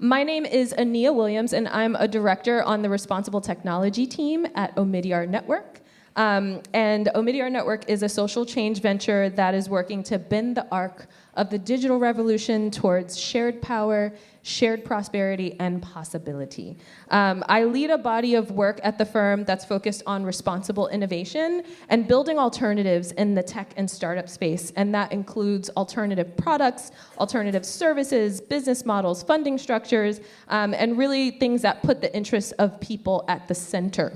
My name is Aniyia Williams, and I'm a director on the Responsible Technology team at Omidyar Network. And Omidyar Network is a social change venture that is working to bend the arc of the digital revolution towards shared power, shared prosperity, and possibility. I lead a body of work at the firm that's focused on responsible innovation and building alternatives in the tech and startup space, and that includes alternative products, alternative services, business models, funding structures, and really things that put the interests of people at the center.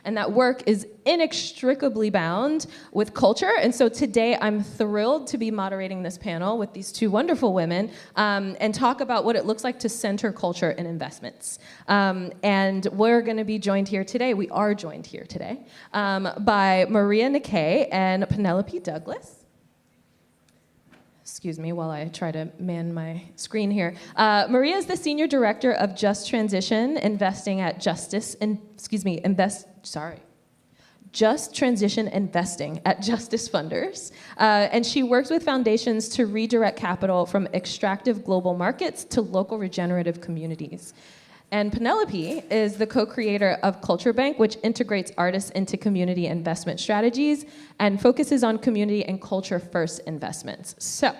And that work is inextricably bound with culture. And so today I'm thrilled to be moderating this panel with these two wonderful women and talk about what it looks like to center culture in investments. And we're going to be joined here today, we are joined here today, by Maria Nakae and Penelope Douglas. Excuse me while I try to man my screen here. Maria is the Senior Director of Just Transition Investing at Just Transition Investing at Justice Funders. And she works with foundations to redirect capital from extractive global markets to local regenerative communities. And Penelope is the co-creator of CultureBanq, which integrates artists into community investment strategies and focuses on community and culture-first investments. So,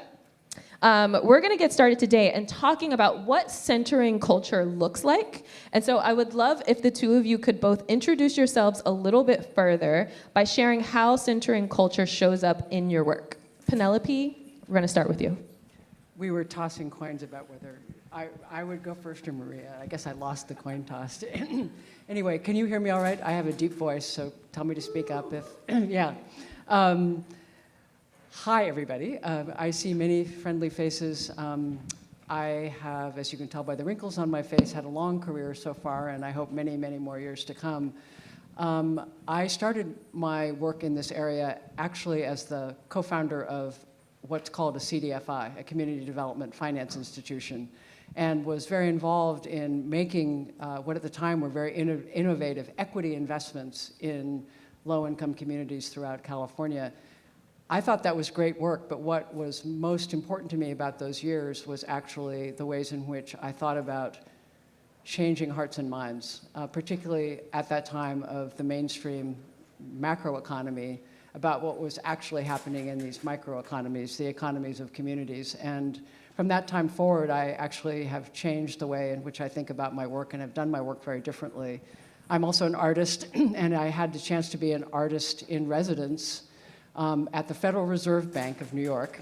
we're gonna get started today and talking about what centering culture looks like. And so I would love if the two of you could both introduce yourselves a little bit further by sharing how centering culture shows up in your work. Penelope, we're gonna start with you. We were tossing coins about whether I would go first or Maria. I guess I lost the coin toss. Anyway, can you hear me all right? I have a deep voice, so tell me to speak up if, yeah. Hi, everybody. I see many friendly faces. I have, as you can tell by the wrinkles on my face, had a long career so far, and I hope many, many more years to come. I started my work in this area actually as the co-founder of what's called a CDFI, a Community Development Finance Institution, and was very involved in making what at the time were very innovative equity investments in low-income communities throughout California. I thought that was great work, but what was most important to me about those years was actually the ways in which I thought about changing hearts and minds, particularly at that time of the mainstream macroeconomy, about what was actually happening in these microeconomies, the economies of communities. And from that time forward, I actually have changed the way in which I think about my work and have done my work very differently. I'm also an artist, and I had the chance to be an artist in residence at the Federal Reserve Bank of New York,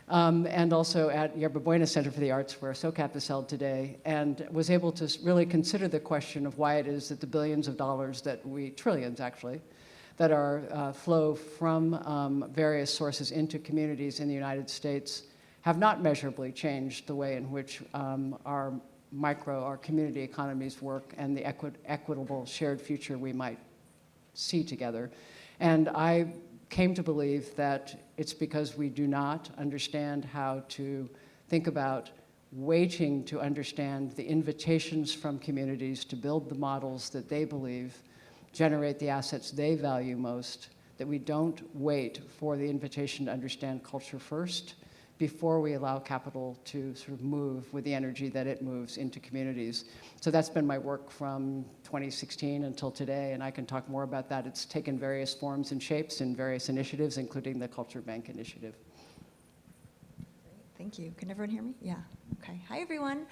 and also at Yerba Buena Center for the Arts, where SOCAP is held today, and was able to really consider the question of why it is that the billions of dollars that trillions actually, that are flow from various sources into communities in the United States have not measurably changed the way in which our community economies work and the equitable shared future we might see together. And I came to believe that it's because we do not understand how to think about waiting to understand the invitations from communities to build the models that they believe generate the assets they value most, that we don't wait for the invitation to understand culture first before we allow capital to sort of move with the energy that it moves into communities. So that's been my work from 2016 until today, and I can talk more about that. It's taken various forms and shapes in various initiatives, including the CultureBanq initiative. Thank you. Can everyone hear me? Yeah. Okay. Hi, everyone.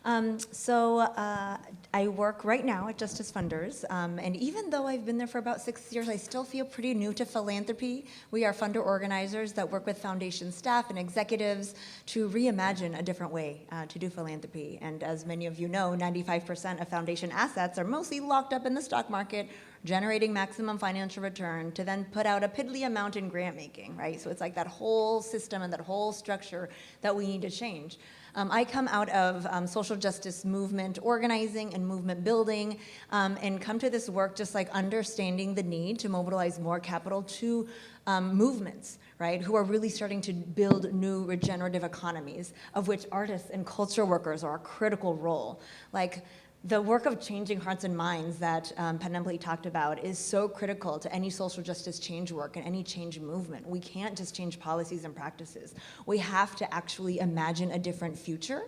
I work right now at Justice Funders, and even though I've been there for about 6 years, I still feel pretty new to philanthropy. We are funder organizers that work with foundation staff and executives to reimagine a different way to do philanthropy. And as many of you know, 95% of foundation assets are mostly locked up in the stock market, generating maximum financial return to then put out a piddly amount in grant making, right? So it's like that whole system and that whole structure that we need to change. I come out of social justice movement organizing and movement building, and come to this work just like understanding the need to mobilize more capital to movements, right, who are really starting to build new regenerative economies, of which artists and culture workers are a critical role. Like, the work of changing hearts and minds that Penelope talked about is so critical to any social justice change work and any change movement. We can't just change policies and practices. We have to actually imagine a different future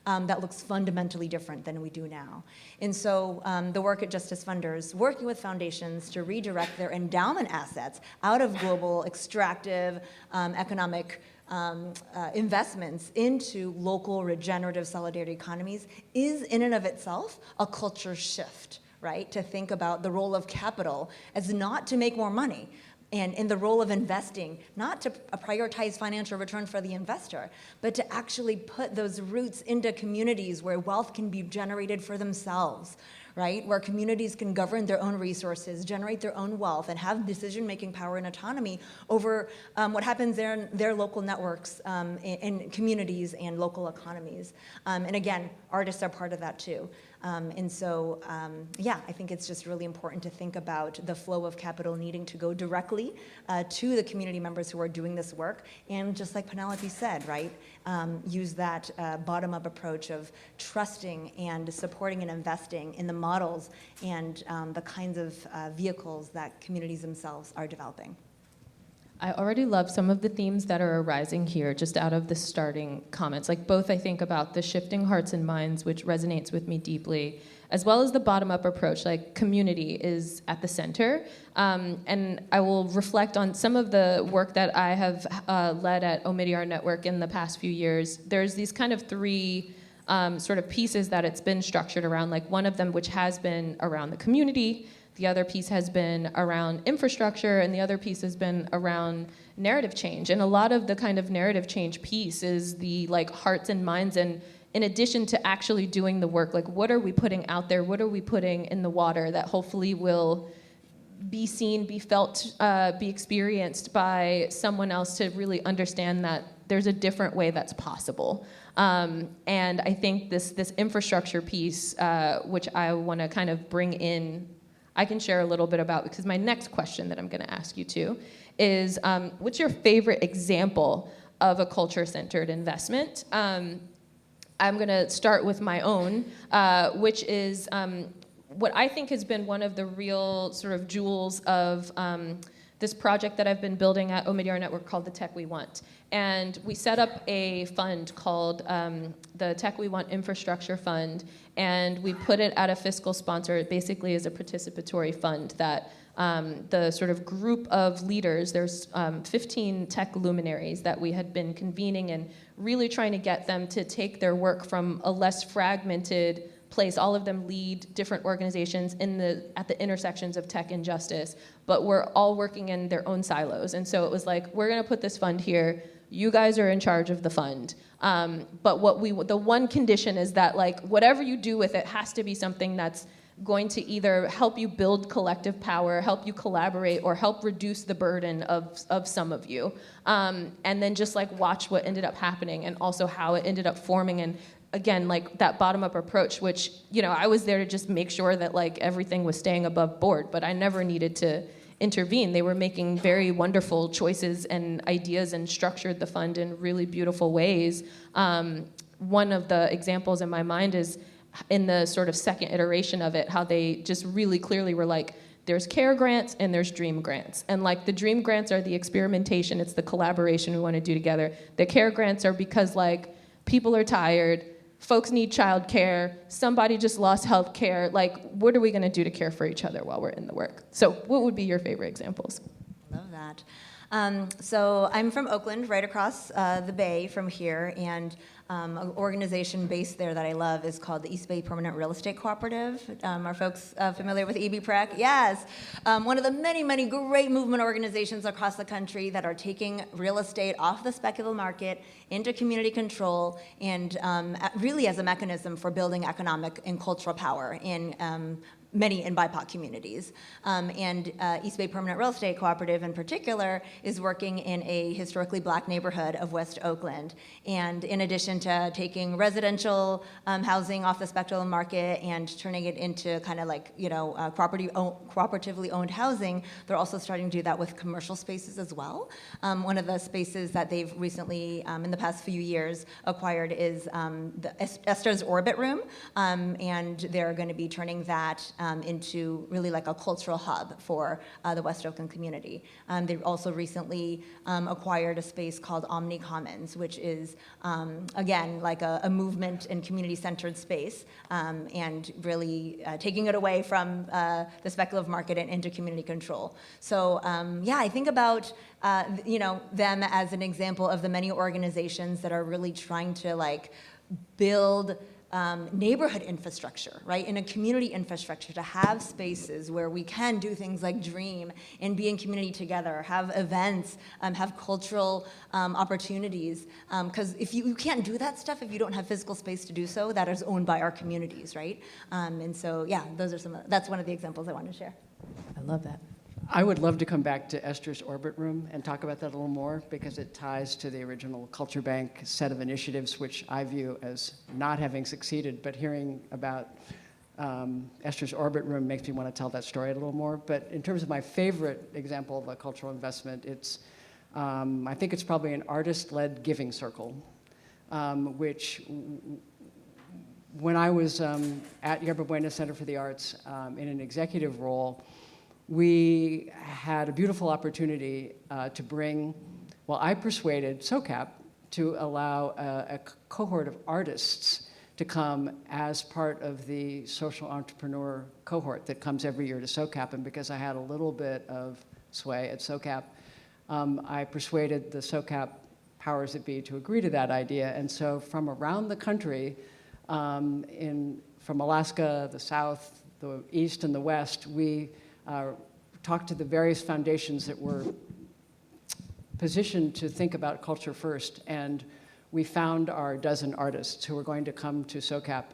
that looks fundamentally different than we do now. And so the work at Justice Funders, working with foundations to redirect their endowment assets out of global extractive economic investments into local regenerative solidarity economies is in and of itself a culture shift, right? To think about the role of capital as not to make more money, and in the role of investing, not to prioritize financial return for the investor, but to actually put those roots into communities where wealth can be generated for themselves, right? Where communities can govern their own resources, generate their own wealth, and have decision-making power and autonomy over what happens in their local networks, in communities and local economies. And again, artists are part of that too. And so, yeah, I think it's just really important to think about the flow of capital needing to go directly to the community members who are doing this work. And just like Penelope said, right, use that bottom-up approach of trusting and supporting and investing in the models and the kinds of vehicles that communities themselves are developing. I already love some of the themes that are arising here just out of the starting comments. Like both I think about the shifting hearts and minds, which resonates with me deeply, as well as the bottom-up approach, like community is at the center. And I will reflect on some of the work that I have led at Omidyar Network in the past few years. There's these kind of three sort of pieces that it's been structured around, like one of them which has been around the community, the other piece has been around infrastructure, and the other piece has been around narrative change. And a lot of the kind of narrative change piece is the like hearts and minds, and in addition to actually doing the work, like what are we putting out there? What are we putting in the water that hopefully will be seen, be felt, be experienced by someone else to really understand that there's a different way that's possible. And I think this infrastructure piece, which I want to kind of bring in, I can share a little bit about, because my next question that I'm going to ask you too is, what's your favorite example of a culture-centered investment? I'm going to start with my own, which is what I think has been one of the real sort of jewels of this project that I've been building at Omidyar Network called The Tech We Want. And we set up a fund called the Tech We Want Infrastructure Fund, and we put it at a fiscal sponsor. It basically is a participatory fund that the sort of group of leaders, there's 15 tech luminaries that we had been convening and really trying to get them to take their work from a less fragmented place. All of them lead different organizations at the intersections of tech and justice, but we're all working in their own silos. And so it was like, we're gonna put this fund here, you guys are in charge of the fund. But the one condition is that like whatever you do with it has to be something that's going to either help you build collective power, help you collaborate, or help reduce the burden of some of you. And then just like watch what ended up happening and also how it ended up forming. And again, like that bottom-up approach, which, you know, I was there to just make sure that like everything was staying above board, but I never needed to intervene. They were making very wonderful choices and ideas and structured the fund in really beautiful ways. One of the examples in my mind is in the sort of second iteration of it, how they just really clearly were like, there's CARE grants and there's DREAM grants. And like the DREAM grants are the experimentation, it's the collaboration we want to do together. The CARE grants are because like people are tired, folks need childcare, somebody just lost health care, like what are we gonna do to care for each other while we're in the work? So what would be your favorite examples? Love that. So I'm from Oakland, right across the bay from here, and an organization based there that I love is called the East Bay Permanent Real Estate Cooperative. Are folks familiar with EBPREC? Yes. One of the many, many great movement organizations across the country that are taking real estate off the speculative market into community control and really as a mechanism for building economic and cultural power in many in BIPOC communities. And East Bay Permanent Real Estate Cooperative in particular is working in a historically black neighborhood of West Oakland. And in addition to taking residential housing off the speculative market and turning it into kind of like, you know, cooperatively owned housing, they're also starting to do that with commercial spaces as well. One of the spaces that they've recently, in the past few years, acquired is the Esther's Orbit Room. And they're going to be turning that into really like a cultural hub for the West Oakland community. They've also recently acquired a space called Omni Commons, which is, again, like a movement and community-centered space, and really taking it away from the speculative market and into community control. So yeah, I think about them as an example of the many organizations that are really trying to like build neighborhood infrastructure, right? In a community infrastructure, to have spaces where we can do things like dream and be in community together, have events, have cultural opportunities. Because if you can't do that stuff if you don't have physical space to do so that is owned by our communities, right? And so, yeah, that's one of the examples I wanted to share. I love that. I would love to come back to Esther's orbit room and talk about that a little more, because it ties to the original CultureBanq set of initiatives, which I view as not having succeeded, but hearing about Esther's orbit room makes me want to tell that story a little more. But in terms of my favorite example of a cultural investment, it's, I think it's probably an artist-led giving circle, which when I was at Yerba Buena Center for the Arts in an executive role, we had a beautiful opportunity to bring, well, I persuaded SOCAP to allow a cohort of artists to come as part of the social entrepreneur cohort that comes every year to SOCAP. And because I had a little bit of sway at SOCAP, I persuaded the SOCAP powers that be to agree to that idea. And so from around the country, from Alaska, the South, the East, and the West, we talked to the various foundations that were positioned to think about culture first, and we found our dozen artists who were going to come to SOCAP.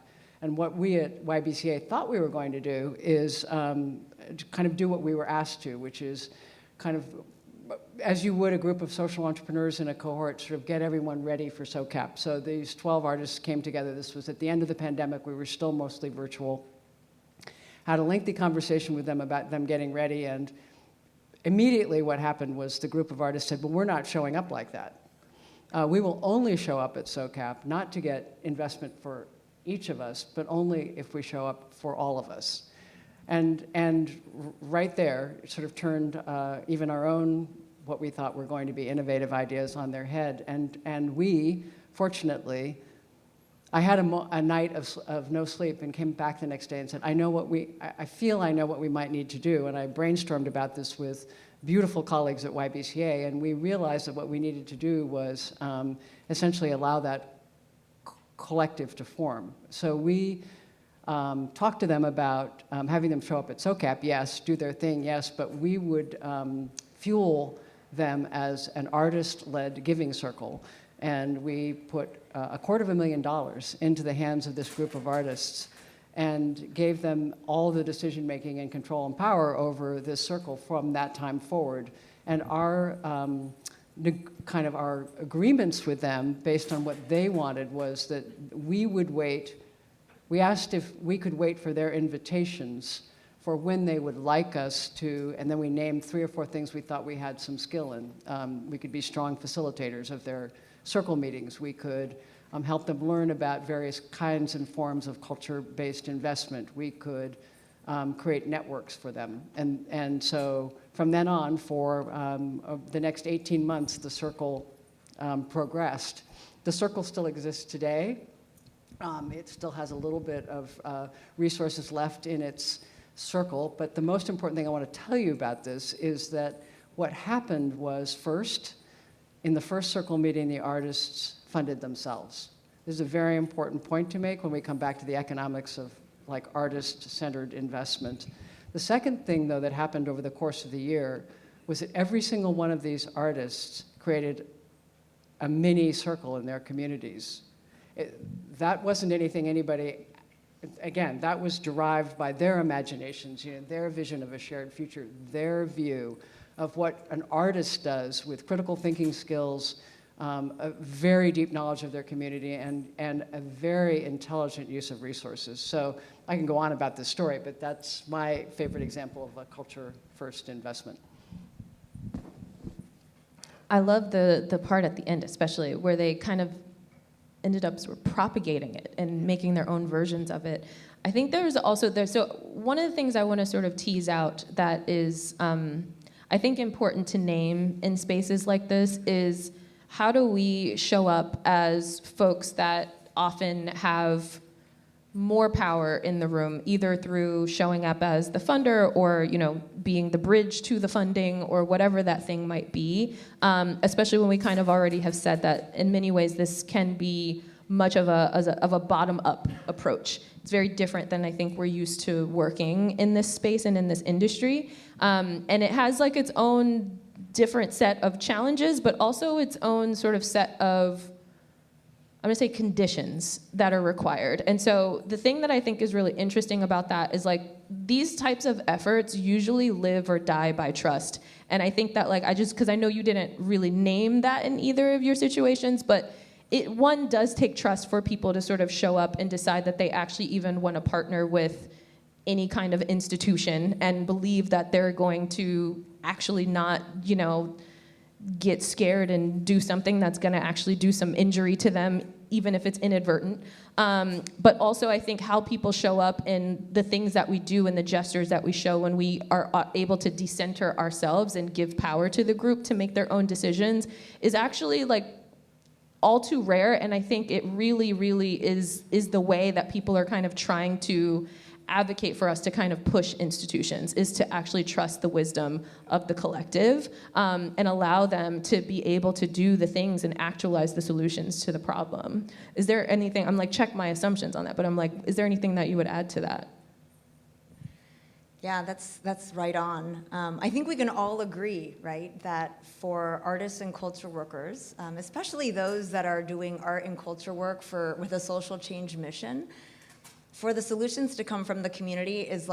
And what we at YBCA thought we were going to do is kind of do what we were asked to, which is kind of, as you would a group of social entrepreneurs in a cohort, sort of get everyone ready for SOCAP. So these 12 artists came together. This was at the end of the pandemic. We were still mostly virtual. Had a lengthy conversation with them about them getting ready, and immediately what happened was the group of artists said, well, we're not showing up like that. We will only show up at SOCAP, not to get investment for each of us, but only if we show up for all of us. And right there, it sort of turned even our own, what we thought were going to be innovative ideas on their head. And we, fortunately, I had a night of no sleep and came back the next day and said, I feel I know what we might need to do. And I brainstormed about this with beautiful colleagues at YBCA, and we realized that what we needed to do was essentially allow that collective to form. So we talked to them about having them show up at SOCAP, yes, do their thing, yes, but we would fuel them as an artist-led giving circle. And we put $250,000 into the hands of this group of artists and gave them all the decision-making and control and power over this circle from that time forward. And our kind of our agreements with them based on what they wanted was that we would wait. We asked if we could wait for their invitations for when they would like us to, and then we named 3 or 4 things we thought we had some skill in. We could be strong facilitators of their circle meetings. We could help them learn about various kinds and forms of culture-based investment. We could create networks for them. And so from then on, for the next 18 months, the circle progressed. The circle still exists today. It still has a little bit of resources left in its circle, but the most important thing I want to tell you about this is that what happened was first, in the first circle meeting, the artists funded themselves. This is a very important point to make when we come back to the economics of like artist-centered investment. The second thing, though, that happened over the course of the year was that every single one of these artists created a mini circle in their communities. That wasn't anything anybody, again, that was derived by their imaginations, their vision of a shared future, their view of what an artist does with critical thinking skills, a very deep knowledge of their community, and a very intelligent use of resources. So I can go on about this story, but that's my favorite example of a culture-first investment. I love the part at the end, especially, where they kind of ended up sort of propagating it and making their own versions of it. I think so one of the things I want to sort of tease out that is, I think, important to name in spaces like this is, how do we show up as folks that often have more power in the room, either through showing up as the funder or, being the bridge to the funding or whatever that thing might be, especially when we kind of already have said that in many ways this can be much of a bottom-up approach. It's very different than I think we're used to working in this space and in this industry. And it has like its own different set of challenges, but also its own sort of set of, I'm gonna say, conditions that are required. And so the thing that I think is really interesting about that is like, these types of efforts usually live or die by trust. And I think that because I know you didn't really name that in either of your situations, but one does take trust for people to sort of show up and decide that they actually even want to partner with any kind of institution and believe that they're going to actually not, get scared and do something that's going to actually do some injury to them, even if it's inadvertent. But also I think how people show up in the things that we do and the gestures that we show when we are able to decenter ourselves and give power to the group to make their own decisions is actually all too rare. And I think it really, really is the way that people are kind of trying to advocate for us to kind of push institutions, is to actually trust the wisdom of the collective, and allow them to be able to do the things and actualize the solutions to the problem. Is there anything, I'm check my assumptions on that, but I'm is there anything that you would add to that? Yeah, that's right on. I think we can all agree, right, that for artists and culture workers, especially those that are doing art and culture work with a social change mission, for the solutions to come from the community is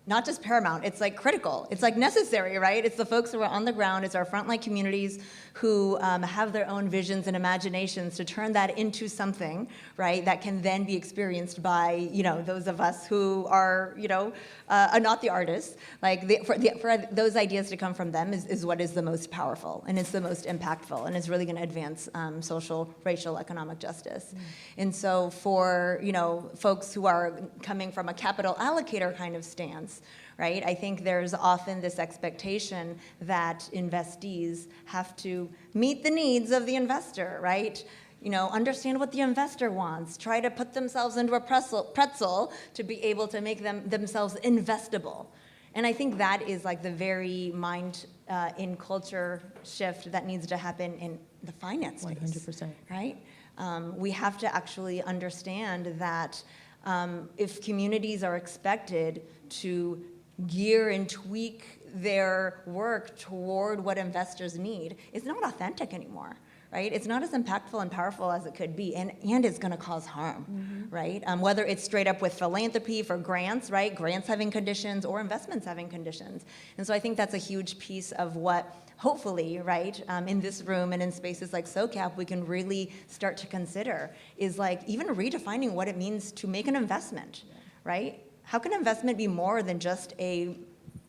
not just paramount, it's critical. It's necessary, right? It's the folks who are on the ground, it's our frontline communities who have their own visions and imaginations to turn that into something, right, that can then be experienced by, those of us who are, not the artists. For those ideas to come from them is what is the most powerful, and it's the most impactful, and it's really gonna advance social, racial, economic justice. And so for, folks who are coming from a capital allocator kind of stance, right? I think there's often this expectation that investees have to meet the needs of the investor, right? Understand what the investor wants, try to put themselves into a pretzel to be able to make themselves investable. And I think that is the very mind in culture shift that needs to happen in the finance space. 100%. Right? We have to actually understand that if communities are expected to gear and tweak their work toward what investors need, it's not authentic anymore, right? It's not as impactful and powerful as it could be, and it's going to cause harm, right? Whether it's straight up with philanthropy for grants, right? Grants having conditions or investments having conditions. And so I think that's a huge piece of what, hopefully, right, in this room and in spaces like SOCAP, we can really start to consider is even redefining what it means to make an investment, right? How can investment be more than just a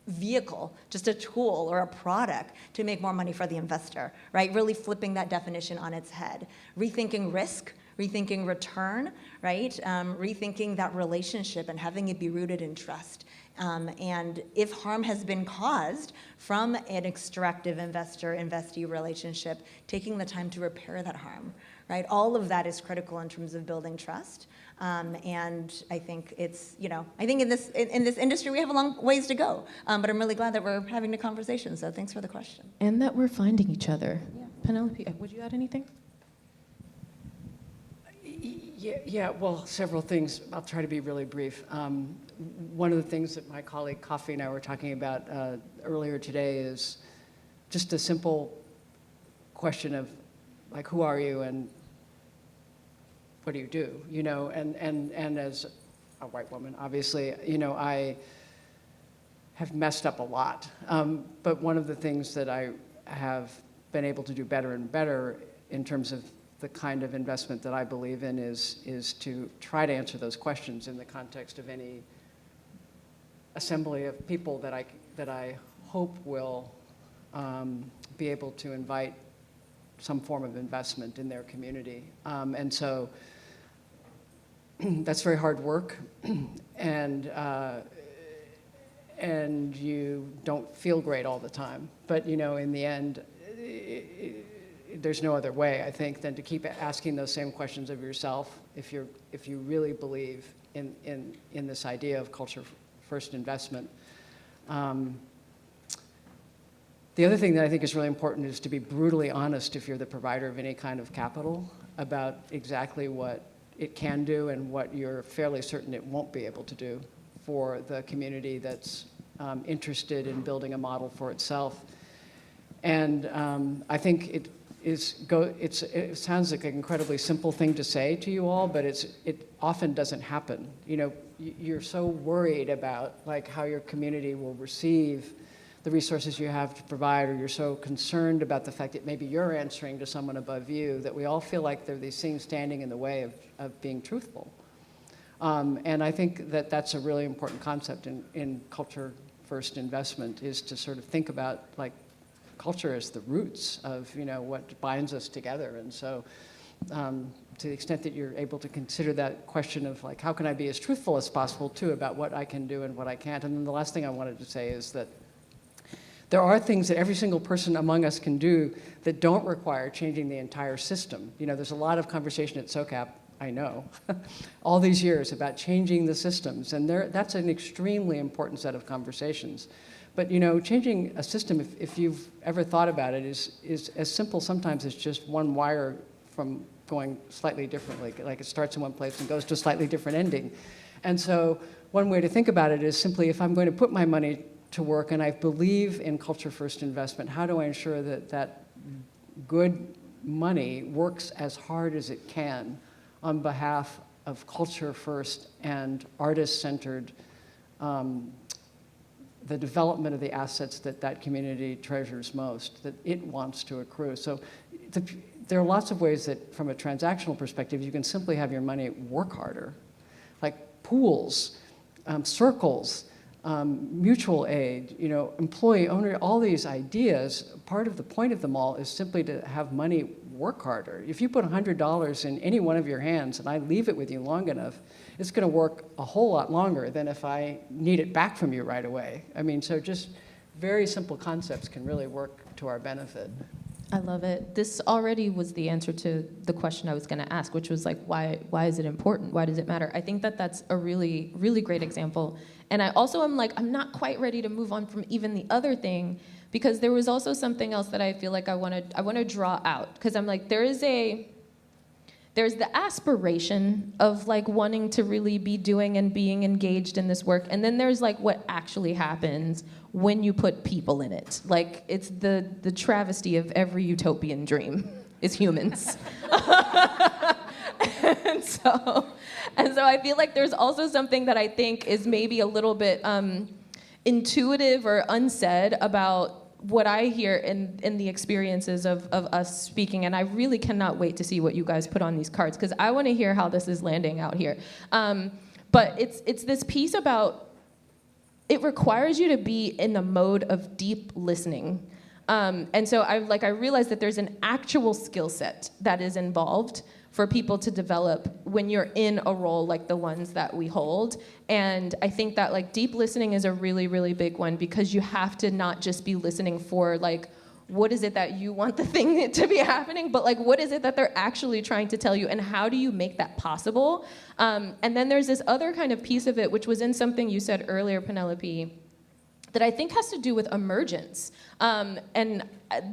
vehicle, just a tool or a product to make more money for the investor, right? Really flipping that definition on its head. Rethinking risk, rethinking return, right? Rethinking that relationship and having it be rooted in trust. And if harm has been caused from an extractive investor-investee relationship, taking the time to repair that harm, right? All of that is critical in terms of building trust. And I think it's, I think in this industry we have a long ways to go. But I'm really glad that we're having the conversation. So thanks for the question. And that we're finding each other. Yeah. Penelope, would you add anything? Yeah, well, several things. I'll try to be really brief. One of the things that my colleague Coffee and I were talking about earlier today is just a simple question of who are you and what do you do, and as a white woman, obviously, I have messed up a lot. But one of the things that I have been able to do better and better in terms of the kind of investment that I believe in is to try to answer those questions in the context of any assembly of people that I hope will be able to invite some form of investment in their community. And so that's very hard work, and you don't feel great all the time. But in the end, there's no other way, I think, than to keep asking those same questions of yourself if you really believe in this idea of culture first investment. The other thing that I think is really important is to be brutally honest if you're the provider of any kind of capital about exactly what it can do and what you're fairly certain it won't be able to do for the community that's interested in building a model for itself. And I think it sounds like an incredibly simple thing to say to you all, but it often doesn't happen. You're so worried about how your community will receive the resources you have to provide, or you're so concerned about the fact that maybe you're answering to someone above you, that we all feel like there are these things standing in the way of being truthful. And I think that that's a really important concept in culture first investment, is to sort of think about culture as the roots of what binds us together. And so to the extent that you're able to consider that question of how can I be as truthful as possible too about what I can do and what I can't. And then the last thing I wanted to say is that there are things that every single person among us can do that don't require changing the entire system. There's a lot of conversation at SOCAP, I know, all these years about changing the systems, and that's an extremely important set of conversations. But changing a system, if you've ever thought about it, is as simple sometimes as just one wire from going slightly differently. It starts in one place and goes to a slightly different ending. And so one way to think about it is simply, if I'm going to put my money to work and I believe in culture first investment, how do I ensure that good money works as hard as it can on behalf of culture first and artist-centered the development of the assets that community treasures most, that it wants to accrue. So there are lots of ways that, from a transactional perspective, you can simply have your money work harder, like pools, circles, mutual aid, employee owner, all these ideas. Part of the point of them all is simply to have money work harder. If you put $100 in any one of your hands and I leave it with you long enough, it's going to work a whole lot longer than if I need it back from you right away. So just very simple concepts can really work to our benefit. I love it. This already was the answer to the question I was going to ask, which was why is it important? Why does it matter? I think that's a really, really great example. And I also am I'm not quite ready to move on from even the other thing, because there was also something else that I feel I want to draw out, because I'm there's the aspiration of wanting to really be doing and being engaged in this work, and then there's what actually happens when you put people in it. It's the travesty of every utopian dream is humans. and so I feel there's also something that I think is maybe a little bit intuitive or unsaid about what I hear in the experiences of us speaking, and I really cannot wait to see what you guys put on these cards, because I want to hear how this is landing out here. But it's this piece about, it requires you to be in the mode of deep listening. And so I realized that there's an actual skill set that is involved for people to develop when you're in a role like the ones that we hold. And I think that deep listening is a really, really big one, because you have to not just be listening for what is it that you want the thing to be happening, but what is it that they're actually trying to tell you, and how do you make that possible? And then there's this other kind of piece of it, which was in something you said earlier, Penelope, that I think has to do with emergence. And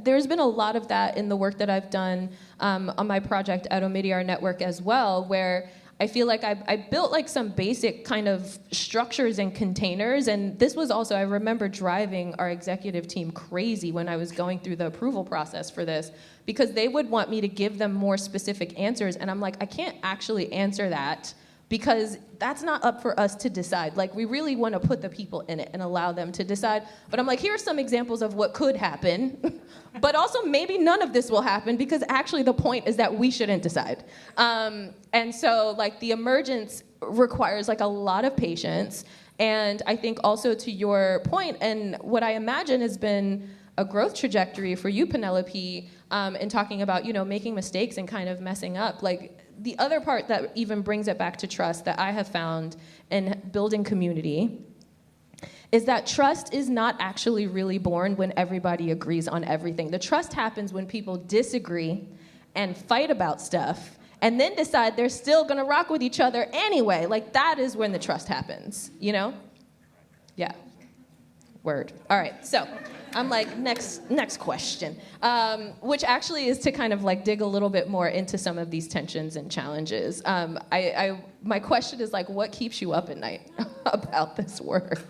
there's been a lot of that in the work that I've done on my project at Omidyar Network as well, where I feel I built some basic kind of structures and containers. And this was also, I remember driving our executive team crazy when I was going through the approval process for this, because they would want me to give them more specific answers. And I'm I can't actually answer that, because that's not up for us to decide. We really want to put the people in it and allow them to decide. But I'm here are some examples of what could happen, but also maybe none of this will happen, because actually the point is that we shouldn't decide. And so the emergence requires a lot of patience. And I think also, to your point, and what I imagine has been a growth trajectory for you, Penelope, in talking about, making mistakes and kind of messing up. Like, the other part that even brings it back to trust that I have found in building community is that trust is not actually really born when everybody agrees on everything. The trust happens when people disagree and fight about stuff and then decide they're still gonna rock with each other anyway. Like, that is when the trust happens, Yeah. Word. All right, so I'm like, next question, which actually is to kind of like dig a little bit more into some of these tensions and challenges. My question is like, what keeps you up at night about this work?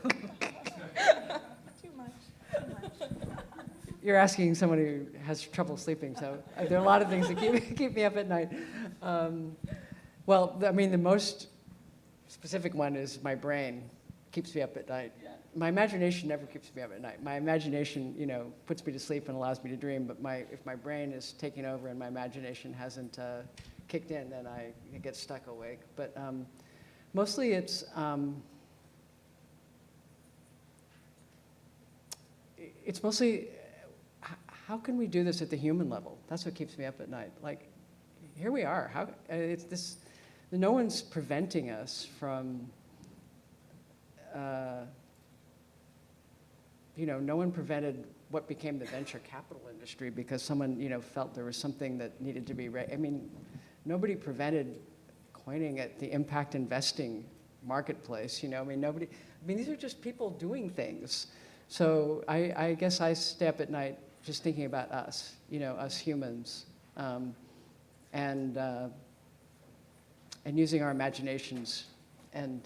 Too much. You're asking someone who has trouble sleeping, so there are a lot of things that keep me up at night. Well, I mean, the most specific one is my brain keeps me up at night. My imagination never keeps me up at night. My imagination, puts me to sleep and allows me to dream, but if my brain is taking over and my imagination hasn't kicked in, then I get stuck awake. But mostly it's mostly how can we do this at the human level? That's what keeps me up at night. Like, here we are. No one's preventing us from. No one prevented what became the venture capital industry because someone, felt there was something that needed to be nobody prevented coining it the impact investing marketplace, these are just people doing things. So I guess I stay up at night just thinking about us, us humans, and using our imaginations. And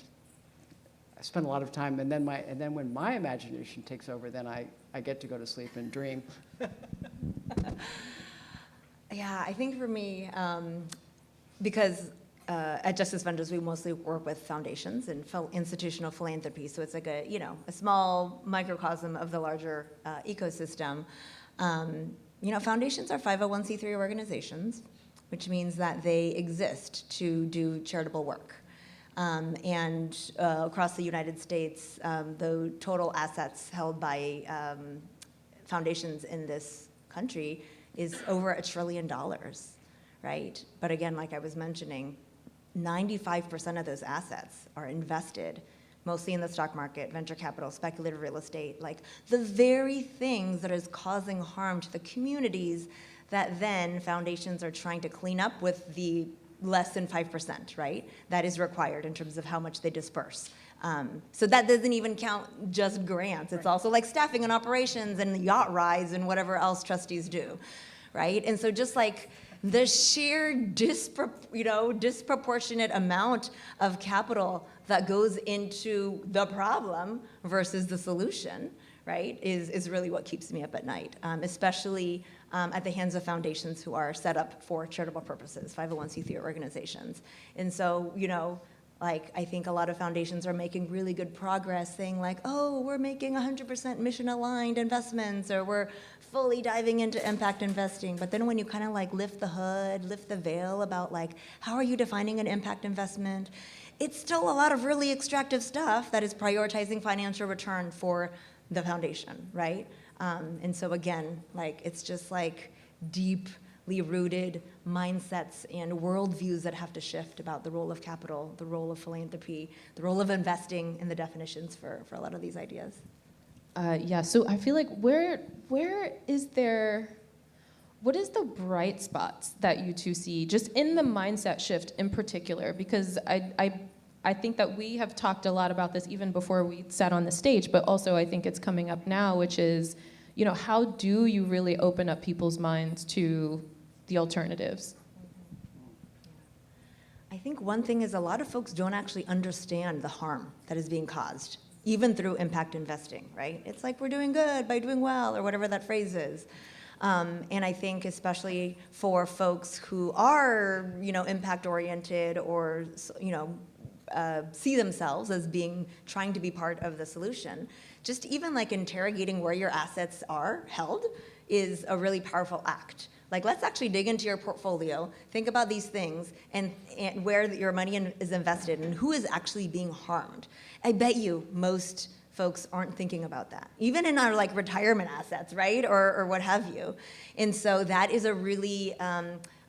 I spend a lot of time, and then when my imagination takes over, then I get to go to sleep and dream. Yeah, I think for me, because at Justice Funders, we mostly work with foundations and institutional philanthropy, so it's like a small microcosm of the larger ecosystem. Foundations are 501c3 organizations, which means that they exist to do charitable work. And across the United States, the total assets held by foundations in this country is over $1 trillion, right? But again, like I was mentioning, 95% of those assets are invested mostly in the stock market, venture capital, speculative real estate, like the very things that is causing harm to the communities that then foundations are trying to clean up with the less than 5%, right? That is required in terms of how much they disperse. So that doesn't even count just grants. It's also like staffing and operations and yacht rides and whatever else trustees do, right? And so just like the sheer disproportionate amount of capital that goes into the problem versus the solution, right, is really what keeps me up at night, especially at the hands of foundations who are set up for charitable purposes, 501c3 organizations. And so, I think a lot of foundations are making really good progress saying like, oh, we're making 100% mission-aligned investments, or we're fully diving into impact investing. But then when you kind of like lift the hood, lift the veil about like, how are you defining an impact investment? It's still a lot of really extractive stuff that is prioritizing financial return for the foundation, right? And so again, it's just like deeply rooted mindsets and worldviews that have to shift about the role of capital, the role of philanthropy, the role of investing in the definitions for a lot of these ideas. So I feel like what is the bright spots that you two see just in the mindset shift in particular? Because I think that we have talked a lot about this even before we sat on the stage, but also I think it's coming up now, which is, how do you really open up people's minds to the alternatives? I think one thing is a lot of folks don't actually understand the harm that is being caused, even through impact investing, right? It's like we're doing good by doing well, or whatever that phrase is. And I think especially for folks who are, impact-oriented or, see themselves as trying to be part of the solution, just even like interrogating where your assets are held is a really powerful act. Like, let's actually dig into your portfolio, think about these things, and where your money is invested and who is actually being harmed. I bet you most folks aren't thinking about that, even in our like retirement assets, right, or what have you. And so that is a really,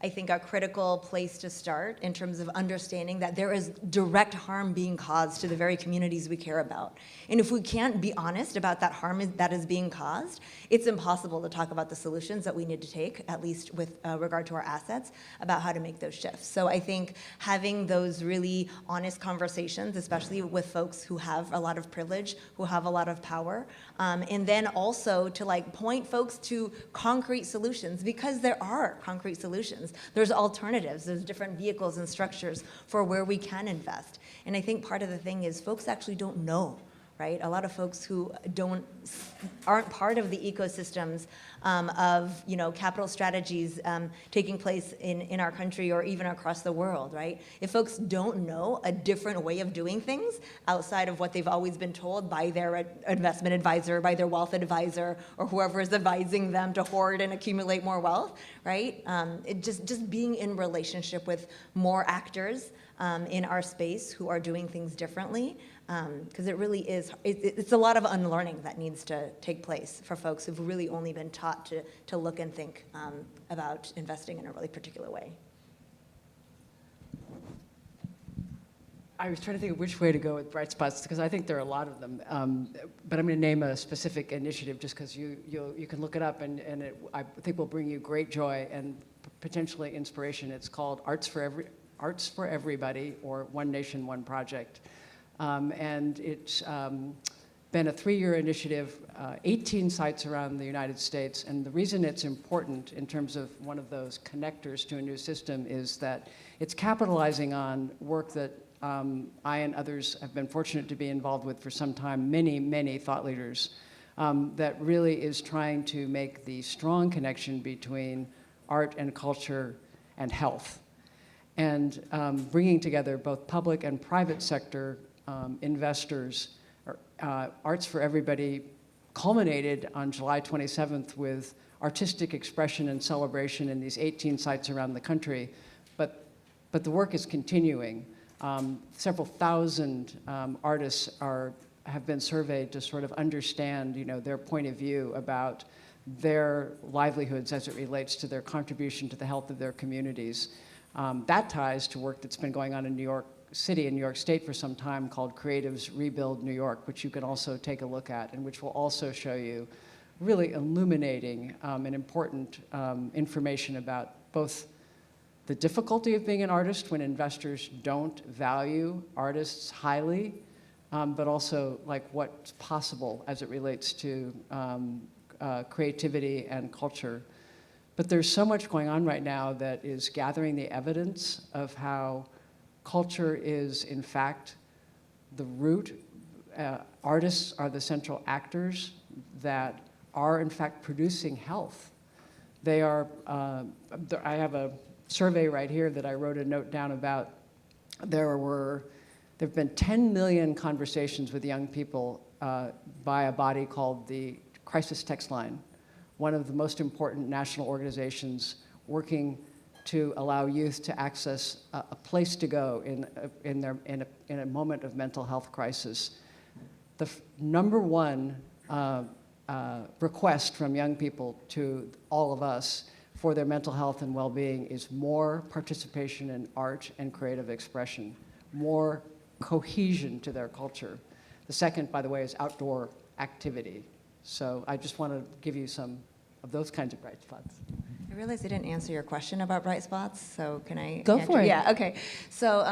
I think, a critical place to start in terms of understanding that there is direct harm being caused to the very communities we care about. And if we can't be honest about that harm that is being caused, it's impossible to talk about the solutions that we need to take, at least with regard to our assets, about how to make those shifts. So I think having those really honest conversations, especially with folks who have a lot of privilege, who have a lot of power, and then also to like point folks to concrete solutions, because there are concrete solutions. There's alternatives, there's different vehicles and structures for where we can invest. And I think part of the thing is folks actually don't know, right? A lot of folks who aren't part of the ecosystems of capital strategies taking place in our country or even across the world, right? If folks don't know a different way of doing things outside of what they've always been told by their investment advisor, by their wealth advisor, or whoever is advising them to hoard and accumulate more wealth, right? Just being in relationship with more actors in our space who are doing things differently, because it really is, it's a lot of unlearning that needs to take place for folks who've really only been taught to look and think about investing in a really particular way. I was trying to think of which way to go with bright spots, because I think there are a lot of them. But I'm going to name a specific initiative just because you can look it up, and I think will bring you great joy and potentially inspiration. It's called Arts for Everybody, or One Nation, One Project. And it's been a 3-year initiative, 18 sites around the United States. And the reason it's important in terms of one of those connectors to a new system is that it's capitalizing on work that I and others have been fortunate to be involved with for some time, many thought leaders, that really is trying to make the strong connection between art and culture and health. And bringing together both public and private sector investors. Arts for Everybody culminated on July 27th with artistic expression and celebration in these 18 sites around the country, but the work is continuing. Several thousand artists have been surveyed to sort of understand, their point of view about their livelihoods as it relates to their contribution to the health of their communities. That ties to work that's been going on in New York City and New York State for some time called Creatives Rebuild New York, which you can also take a look at, and which will also show you really illuminating and important information about both the difficulty of being an artist when investors don't value artists highly, but also like what's possible as it relates to creativity and culture. But there's so much going on right now that is gathering the evidence of how culture is, in fact, the root. Artists are the central actors that are, in fact, producing health. They are, I have a survey right here that I wrote a note down about. There have been 10 million conversations with young people by a body called the Crisis Text Line, one of the most important national organizations working to allow youth to access a place to go in a moment of mental health crisis. The number one request from young people to all of us for their mental health and well-being is more participation in art and creative expression, more cohesion to their culture. The second, by the way, is outdoor activity. So I just want to give you some of those kinds of bright spots. I realized I didn't answer your question about bright spots, so can I go for it? Yeah, okay. So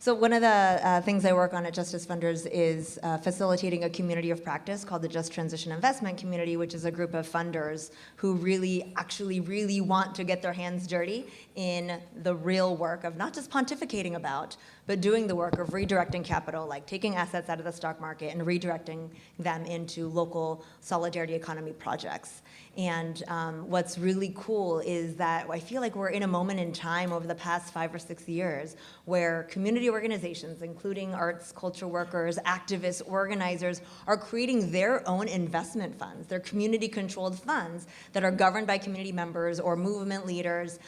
one of the things I work on at Justice Funders is facilitating a community of practice called the Just Transition Investment Community, which is a group of funders who really want to get their hands dirty in the real work of not just pontificating about, but doing the work of redirecting capital, like taking assets out of the stock market and redirecting them into local solidarity economy projects. And what's really cool is that I feel like we're in a moment in time over the past 5 or 6 years where community organizations, including arts, culture workers, activists, organizers, are creating their own investment funds. They're community-controlled funds that are governed by community members or movement leaders,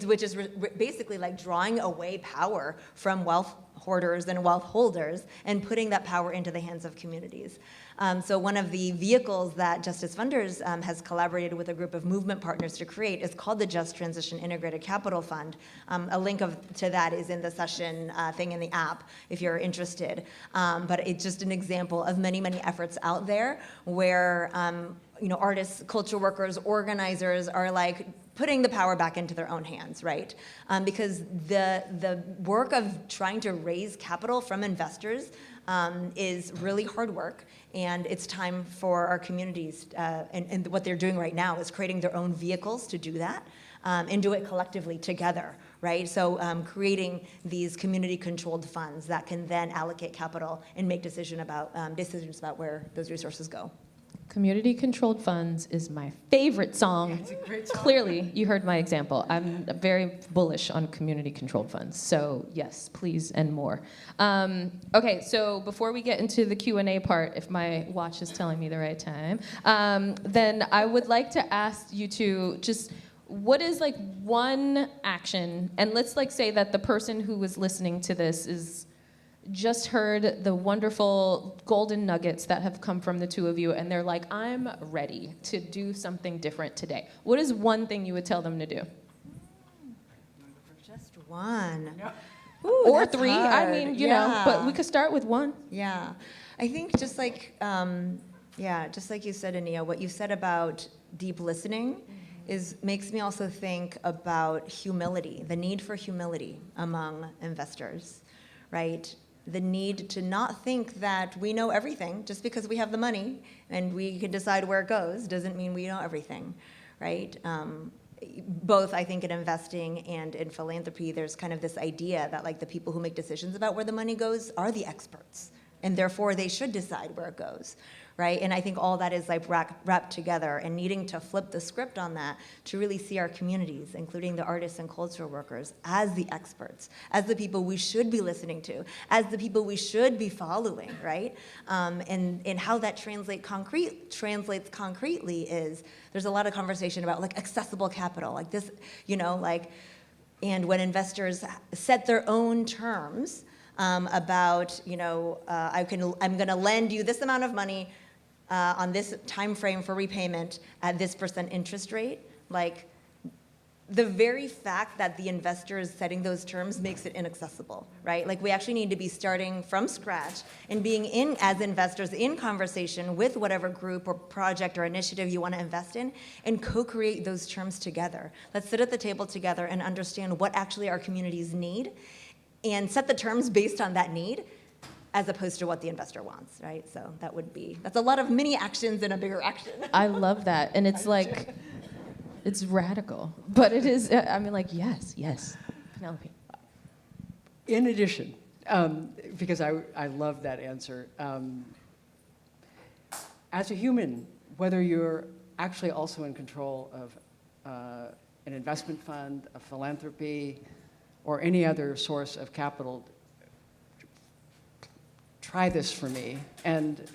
which is basically like drawing away power from hoarders and wealth holders and putting that power into the hands of communities. So one of the vehicles that Justice Funders has collaborated with a group of movement partners to create is called the Just Transition Integrated Capital Fund. A link to that is in the session thing in the app if you're interested. But it's just an example of many, many efforts out there where artists, culture workers, organizers are like putting the power back into their own hands, right? Because the work of trying to raise capital from investors is really hard work, and it's time for our communities, and what they're doing right now is creating their own vehicles to do that, and do it collectively together, right? So creating these community-controlled funds that can then allocate capital and make decisions about where those resources go. Community-controlled funds is my favorite song. Yeah, it's a great song. Clearly, you heard my example. I'm very bullish on community-controlled funds. So yes, please, and more. Okay, so before we get into the Q&A part, if my watch is telling me the right time, then I would like to ask you to just, what is like one action, and let's like say that the person who was listening to this is just heard the wonderful golden nuggets that have come from the two of you, and they're like, I'm ready to do something different today. What is one thing you would tell them to do? Just one. Yeah. Ooh, Or that's three, hard. I mean, you know, but we could start with one. Yeah, I think just like you said, Aniyia, what you said about deep listening makes me also think about humility, the need for humility among investors, right? The need to not think that we know everything. Just because we have the money and we can decide where it goes doesn't mean we know everything, right? Both, I think, in investing and in philanthropy, there's kind of this idea that like the people who make decisions about where the money goes are the experts, and therefore they should decide where it goes, right? And I think all that is like wrapped together, and needing to flip the script on that to really see our communities, including the artists and cultural workers, as the experts, as the people we should be listening to, as the people we should be following, right? And how that translates concretely is there's a lot of conversation about like accessible capital, like this, and when investors set their own terms about, I'm going to lend you this amount of money on this time frame for repayment at this % interest rate, like the very fact that the investor is setting those terms makes it inaccessible, right? Like we actually need to be starting from scratch and being as investors in conversation with whatever group or project or initiative you want to invest in and co-create those terms together. Let's sit at the table together and understand what actually our communities need and set the terms based on that need, as opposed to what the investor wants, right? So that's a lot of mini actions in a bigger action. I love that, and it's like, it's radical, but it is, yes, Penelope. In addition, because I love that answer, as a human, whether you're actually also in control of an investment fund, a philanthropy, or any other source of capital, try this for me and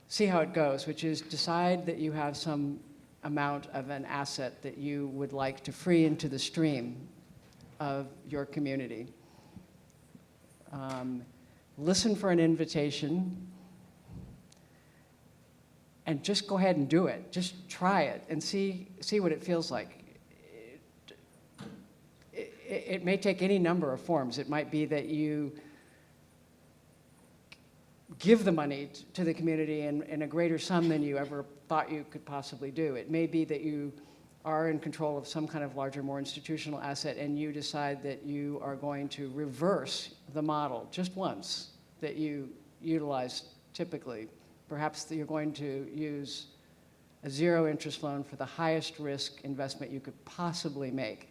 see how it goes, which is decide that you have some amount of an asset that you would like to free into the stream of your community. Listen for an invitation and just go ahead and do it. Just try it and see what it feels like. It may take any number of forms. It might be that you give the money to the community in a greater sum than you ever thought you could possibly do. It may be that you are in control of some kind of larger, more institutional asset, and you decide that you are going to reverse the model just once that you utilize typically. Perhaps you're going to use a zero interest loan for the highest risk investment you could possibly make.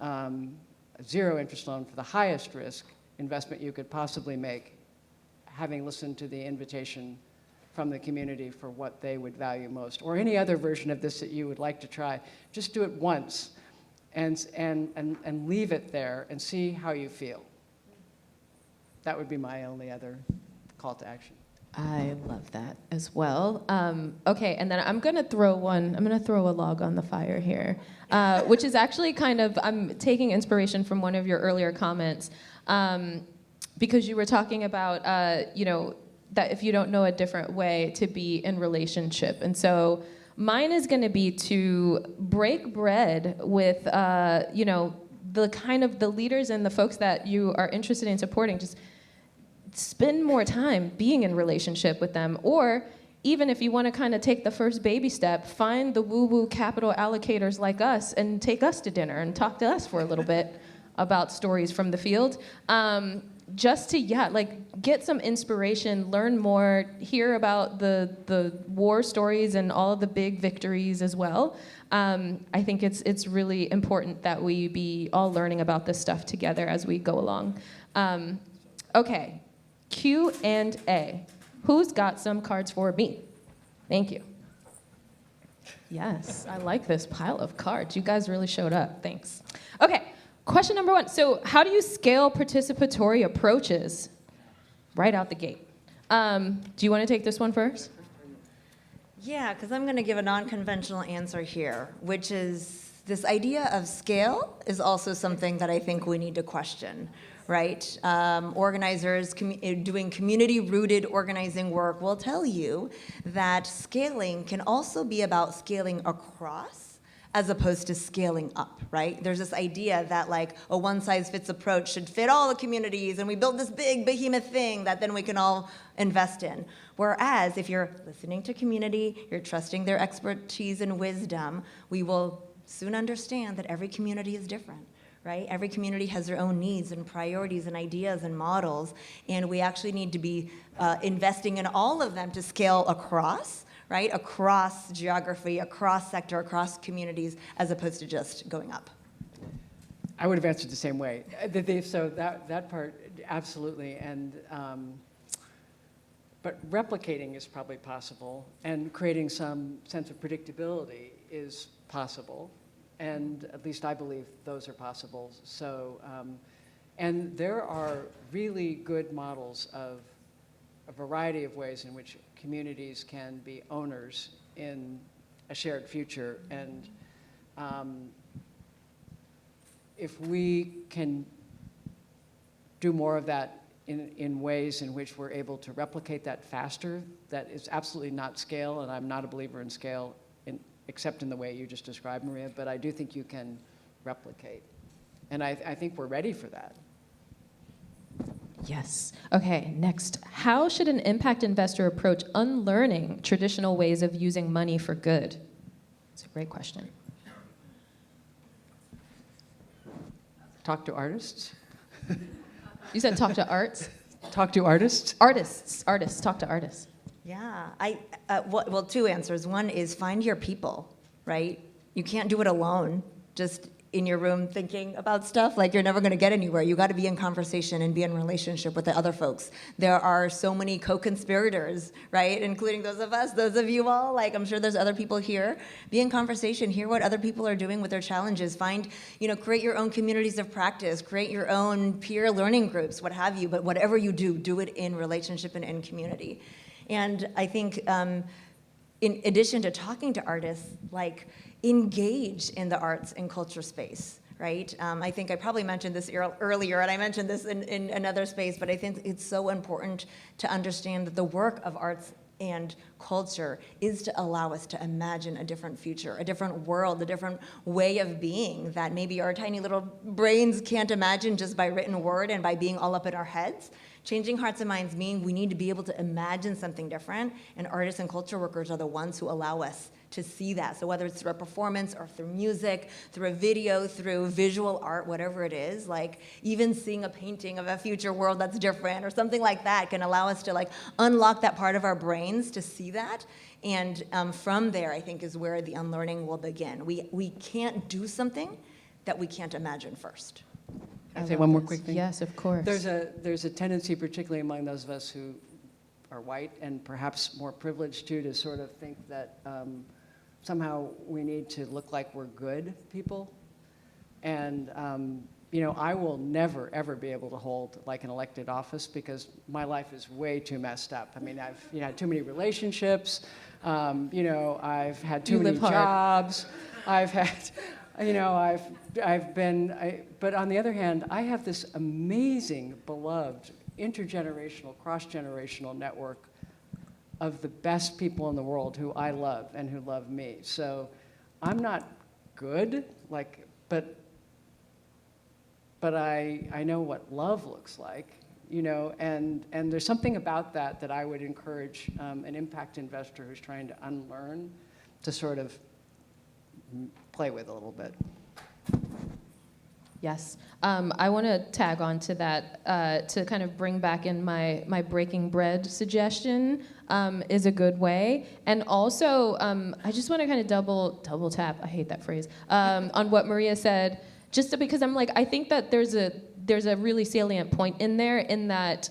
A zero interest loan for the highest risk investment you could possibly make, having listened to the invitation from the community for what they would value most, or any other version of this that you would like to try. Just do it once and leave it there and see how you feel. That would be my only other call to action. I love that as well. Okay, and then I'm gonna throw a log on the fire here, which is actually I'm taking inspiration from one of your earlier comments, because you were talking about, that if you don't know a different way to be in relationship. And so mine is gonna be to break bread with, the leaders and the folks that you are interested in supporting. Just spend more time being in relationship with them. Or even if you want to kind of take the first baby step, find the woo-woo capital allocators like us and take us to dinner and talk to us for a little bit about stories from the field. Just to, get some inspiration, learn more, hear about the war stories and all of the big victories as well. I think it's really important that we be all learning about this stuff together as we go along. Okay. Q&A. Who's got some cards for me? Thank you. Yes, I like this pile of cards. You guys really showed up. Thanks. Okay, question number 1. So how do you scale participatory approaches right out the gate? Do you want to take this one first? Yeah, because I'm going to give a non-conventional answer here, which is this idea of scale is also something that I think we need to question. Right? Organizers doing community-rooted organizing work will tell you that scaling can also be about scaling across as opposed to scaling up, right? There's this idea that a one-size-fits approach should fit all the communities, and we build this big behemoth thing that then we can all invest in. Whereas if you're listening to community, you're trusting their expertise and wisdom, we will soon understand that every community is different. Right? Every community has their own needs and priorities and ideas and models, and we actually need to be investing in all of them to scale across, right? Across geography, across sector, across communities, as opposed to just going up. I would have answered the same way. So that part, absolutely. And but replicating is probably possible, and creating some sense of predictability is possible. And at least I believe those are possible. So, and there are really good models of a variety of ways in which communities can be owners in a shared future. And if we can do more of that in ways in which we're able to replicate that faster, that is absolutely not scale, and I'm not a believer in scale, except in the way you just described, Maria, but I do think you can replicate. And I think we're ready for that. Yes. Okay, next. How should an impact investor approach unlearning traditional ways of using money for good? It's a great question. Talk to artists. You said talk to arts? Talk to artists. Artists, talk to artists. Yeah, well, 2 answers. One is find your people, right? You can't do it alone, just in your room thinking about stuff. You're never going to get anywhere. You got to be in conversation and be in relationship with the other folks. There are so many co-conspirators, right? Including those of us, those of you all. I'm sure there's other people here. Be in conversation. Hear what other people are doing with their challenges. Create your own communities of practice. Create your own peer learning groups, what have you. But whatever you do, do it in relationship and in community. And I think in addition to talking to artists, engage in the arts and culture space, right? I think I probably mentioned this earlier, and I mentioned this in another space, but I think it's so important to understand that the work of arts and culture is to allow us to imagine a different future, a different world, a different way of being that maybe our tiny little brains can't imagine just by written word and by being all up in our heads. Changing hearts and minds mean we need to be able to imagine something different, and artists and culture workers are the ones who allow us to see that. So whether it's through a performance or through music, through a video, through visual art, whatever it is, even seeing a painting of a future world that's different or something like that can allow us to unlock that part of our brains to see that. And from there, I think, is where the unlearning will begin. We can't do something that we can't imagine first. Can I say one more quick thing? Yes, of course. There's a tendency, particularly among those of us who are white and perhaps more privileged too, to sort of think that somehow we need to look like we're good people. And I will never, ever be able to hold like an elected office because my life is way too messed up. I mean, I've had too many relationships. I've had too many jobs. I've had, but on the other hand, I have this amazing, beloved, intergenerational, cross-generational network of the best people in the world who I love and who love me. So I'm not good, but I know what love looks like, and there's something about that I would encourage an impact investor who's trying to unlearn to sort of play with a little bit. Yes. I want to tag on to that to kind of bring back in my breaking bread suggestion is a good way. And also, I just want to kind of double tap, I hate that phrase, on what Maria said, just because I'm like, I think that there's a really salient point in there in that,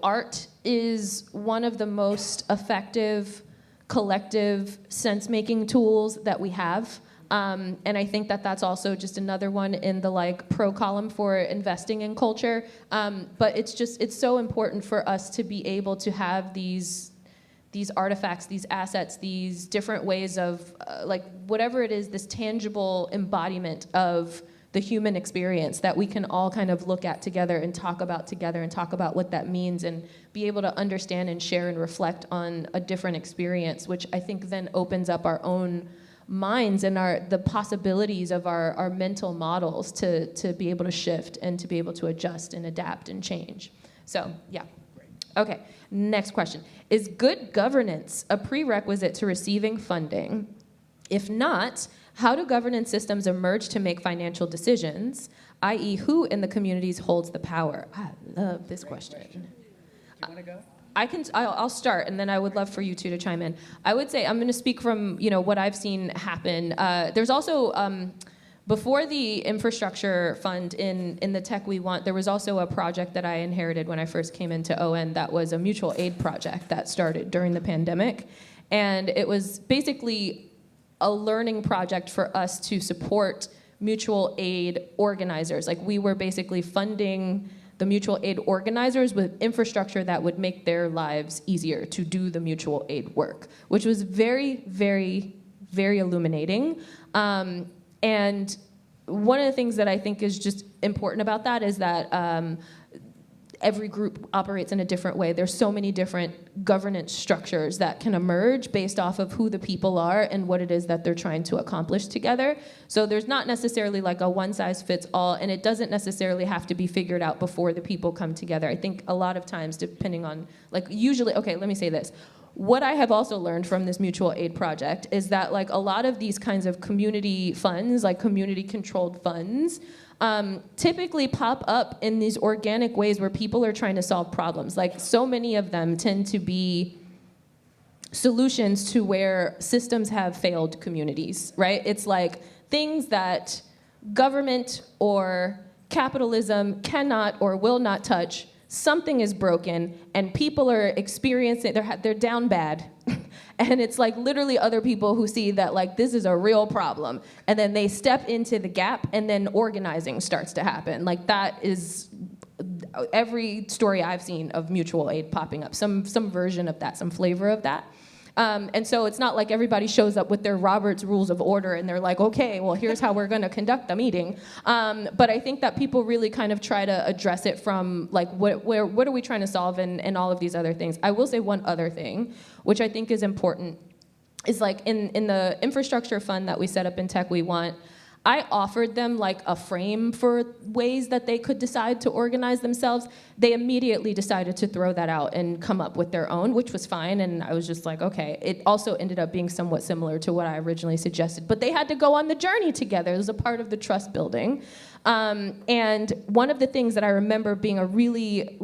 art is one of the most effective collective sense-making tools that we have. And I think that that's also just another one in the pro column for investing in culture. But it's so important for us to be able to have these artifacts, these assets, these different ways of whatever it is, this tangible embodiment of the human experience that we can all kind of look at together and talk about what that means and be able to understand and share and reflect on a different experience, which I think then opens up our own minds and the possibilities of our mental models to be able to shift and to be able to adjust and adapt and change. So, yeah. Okay, next question. Is good governance a prerequisite to receiving funding? If not, how do governance systems emerge to make financial decisions, i.e. who in the communities holds the power? I love this question. Do you want to go? I'll start, and then I would love for you two to chime in. I would say I'm going to speak from what I've seen happen. There's also before the infrastructure fund in the Tech We Want, there was also a project that I inherited when I first came into ON that was a mutual aid project that started during the pandemic, and it was basically a learning project for us to support mutual aid organizers. We were basically funding the mutual aid organizers with infrastructure that would make their lives easier to do the mutual aid work, which was very, very, very illuminating. And one of the things that I think is just important about that is that every group operates in a different way. There's so many different governance structures that can emerge based off of who the people are and what it is that they're trying to accomplish together. So there's not necessarily a one-size-fits-all, and it doesn't necessarily have to be figured out before the people come together. I think a lot of times, depending on, usually, okay, let me say this. What I have also learned from this mutual aid project is that a lot of these kinds of community funds, community-controlled funds, typically pop up in these organic ways where people are trying to solve problems. So many of them tend to be solutions to where systems have failed communities, right? It's things that government or capitalism cannot or will not touch. Something is broken, and people are experiencing, they're down bad. And it's literally other people who see that this is a real problem. And then they step into the gap, and then organizing starts to happen. That is every story I've seen of mutual aid popping up, some version of that, some flavor of that. And so it's not like everybody shows up with their Robert's Rules of Order and they're like, okay, well, here's how we're going to conduct the meeting. But I think that people really kind of try to address it from what are we trying to solve and all of these other things. I will say one other thing, which I think is important, is in the infrastructure fund that we set up in Tech We Want, I offered them a frame for ways that they could decide to organize themselves. They immediately decided to throw that out and come up with their own, which was fine. And I was just okay. It also ended up being somewhat similar to what I originally suggested. But they had to go on the journey together. It was a part of the trust building. And one of the things that I remember being a really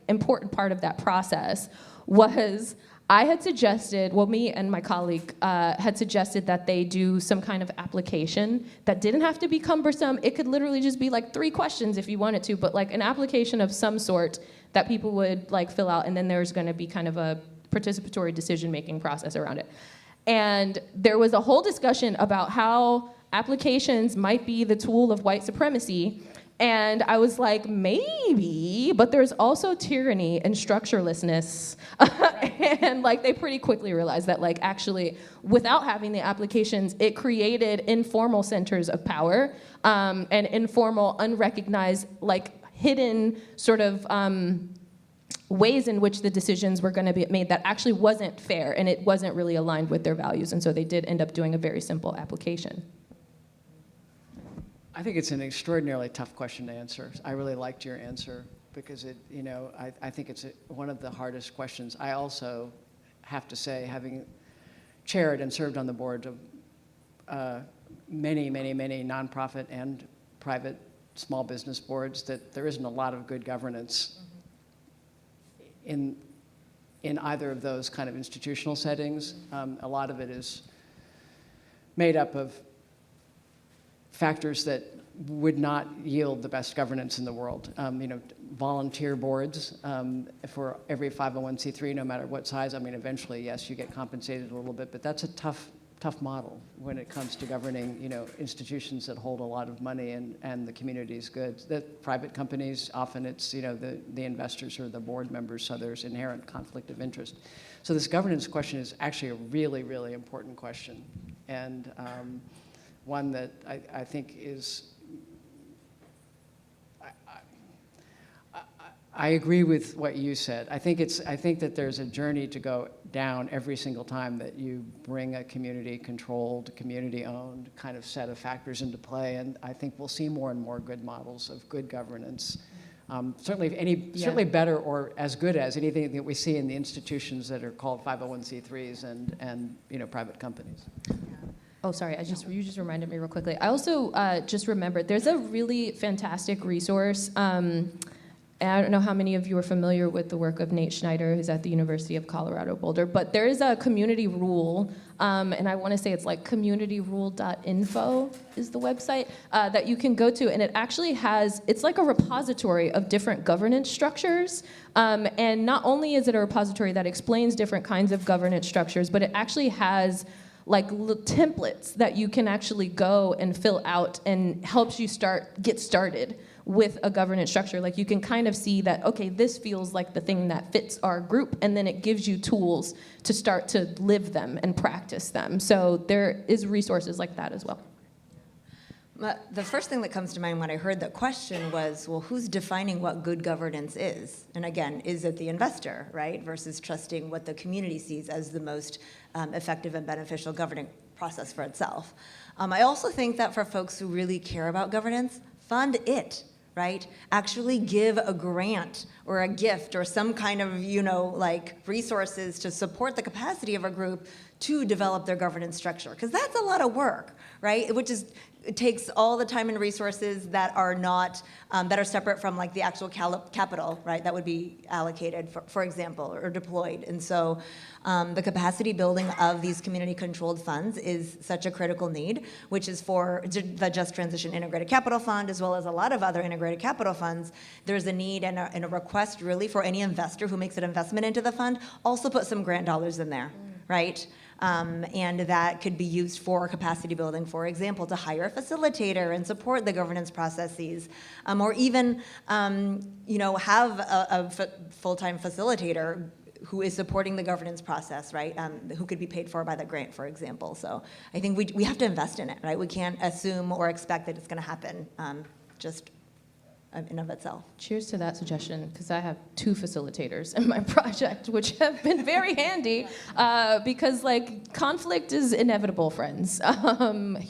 important part of that process was I had suggested, me and my colleague had suggested that they do some kind of application that didn't have to be cumbersome. It could literally just be 3 questions if you wanted to, but an application of some sort that people would fill out, and then there's going to be kind of a participatory decision-making process around it. And there was a whole discussion about how applications might be the tool of white supremacy. And I was like, maybe, but there's also tyranny and structurelessness. And like, they pretty quickly realized that like, actually, without having the applications, it created informal centers of power, and informal, unrecognized, like hidden sort of ways in which the decisions were gonna be made that actually wasn't fair, and it wasn't really aligned with their values. And so they did end up doing a very simple application. I think it's an extraordinarily tough question to answer. I really liked your answer because it, I think it's one of the hardest questions. I also have to say, having chaired and served on the board of many, many, many nonprofit and private small business boards, that there isn't a lot of good governance in either of those kind of institutional settings. A lot of it is made up of factors that would not yield the best governance in the world. Volunteer boards for every 501c3, no matter what size. I mean, eventually, yes, you get compensated a little bit, but that's a tough model when it comes to governing, institutions that hold a lot of money and the community's goods. The private companies, often it's, the investors or the board members, so there's inherent conflict of interest. So this governance question is actually a really, really important question. And one that I think is, I agree with what you said. I think that there's a journey to go down every single time that you bring a community-controlled, community-owned kind of set of factors into play, and I think we'll see more and more good models of good governance. Certainly better or as good as anything that we see in the institutions that are called 501c3s and private companies. Oh, sorry, you just reminded me real quickly. I also just remembered there's a really fantastic resource. And I don't know how many of you are familiar with the work of Nate Schneider, who's at the University of Colorado Boulder, but there is a community rule, and I want to say it's like communityrule.info is the website that you can go to, and it actually it's like a repository of different governance structures, and not only is it a repository that explains different kinds of governance structures, but it actually has like templates that you can actually go and fill out and helps you get started with a governance structure. Like you can kind of see that, okay, this feels like the thing that fits our group, and then it gives you tools to start to live them and practice them. So there is resources like that as well. The first thing that comes to mind when I heard that question was, well, who's defining what good governance is? And again, is it the investor, right, versus trusting what the community sees as the most effective and beneficial governing process for itself? I also think that for folks who really care about governance, fund it, right? Actually give a grant or a gift or some kind of, like resources to support the capacity of a group to develop their governance structure. Because that's a lot of work, right? It takes all the time and resources that are not, that are separate from like the actual capital, right? That would be allocated, for example, or deployed. And so the capacity building of these community-controlled funds is such a critical need, which is for the Just Transition Integrated Capital Fund, as well as a lot of other integrated capital funds. There's a need and a request really for any investor who makes an investment into the fund, also put some grant dollars in there, right? And that could be used for capacity building, for example, to hire a facilitator and support the governance processes, or even, have a full-time facilitator who is supporting the governance process, right? Who could be paid for by the grant, for example. So I think we have to invest in it, right? We can't assume or expect that it's going to happen just in of itself. Cheers to that suggestion, because I have 2 facilitators in my project, which have been very handy, because like conflict is inevitable, friends.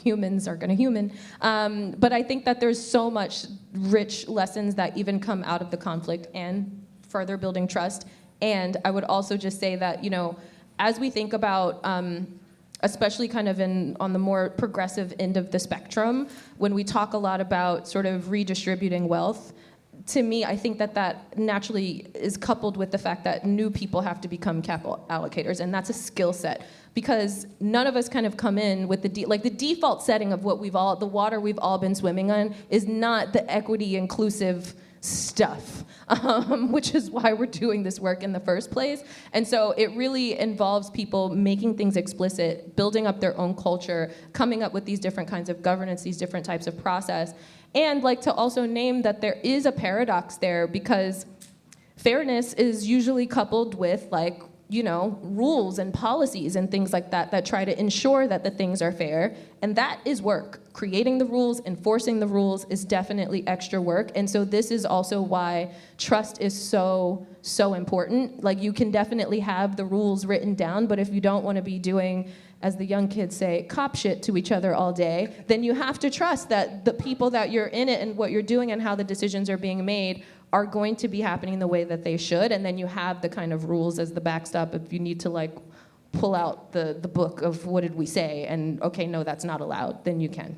Humans are gonna human. But I think that there's so much rich lessons that even come out of the conflict and further building trust. And I would also just say that, as we think about especially kind of on the more progressive end of the spectrum, when we talk a lot about sort of redistributing wealth, to me, I think that naturally is coupled with the fact that new people have to become capital allocators, and that's a skill set. Because none of us kind of come in with the default setting of the water we've all been swimming on is not the equity inclusive stuff, which is why we're doing this work in the first place. And so it really involves people making things explicit, building up their own culture, coming up with these different kinds of governance, these different types of process. And like to also name that there is a paradox there, because fairness is usually coupled with like, you know, rules and policies and things like that that try to ensure that the things are fair. And that is work. Creating the rules, enforcing the rules is definitely extra work. And so this is also why trust is so important. Like, you can definitely have the rules written down, but if you don't want to be doing, as the young kids say, cop shit to each other all day, then you have to trust that the people that you're in it and what you're doing and how the decisions are being made are going to be happening the way that they should. And then you have the kind of rules as the backstop if you need to like pull out the book of what did we say and okay, no, that's not allowed, then you can.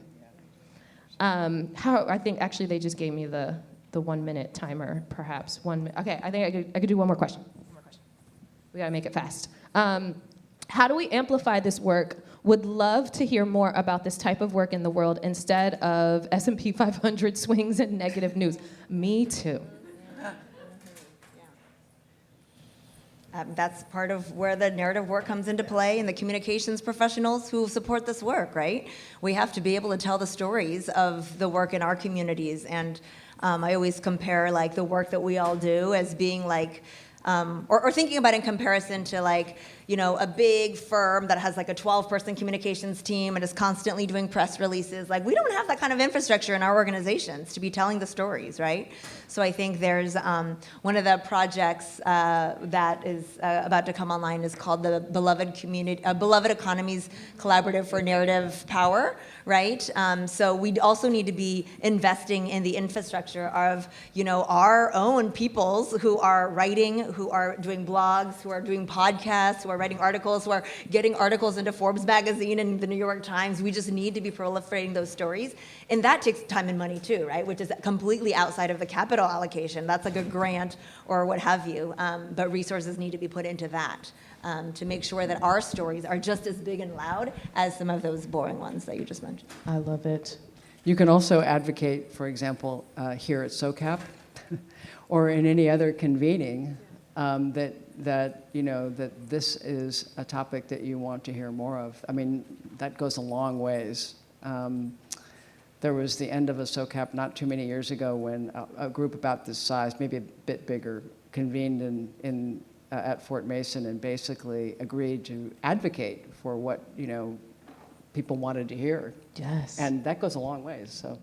I think actually they just gave me the 1 minute timer, perhaps. Okay, I think I could do one more question. We gotta make it fast. How do we amplify this work? Would love to hear more about this type of work in the world instead of S&P 500 swings and negative news. Me too. That's part of where the narrative work comes into play, and the communications professionals who support this work, right? We have to be able to tell the stories of the work in our communities, and I always compare like the work that we all do as being like, or thinking about in comparison to like, you know, a big firm that has like a 12-person communications team and is constantly doing press releases. Like, we don't have that kind of infrastructure in our organizations to be telling the stories, right? So I think there's one of the projects that is about to come online is called the Beloved Economies Collaborative for Narrative Power, right? So we also need to be investing in the infrastructure of, you know, our own peoples who are writing, who are doing blogs, who are doing podcasts, who are writing articles, who are getting articles into Forbes magazine and the New York Times. We just need to be proliferating those stories. And that takes time and money too, right? Which is completely outside of the capital allocation. That's like a grant or what have you. But resources need to be put into that to make sure that our stories are just as big and loud as some of those boring ones that you just mentioned. I love it. You can also advocate, for example, here at SOCAP or in any other convening that you know that this is a topic that you want to hear more of. I mean, that goes a long ways. There was the end of a SOCAP not too many years ago when a group about this size, maybe a bit bigger, convened at Fort Mason and basically agreed to advocate for what, you know, people wanted to hear. Yes. And that goes a long ways. So.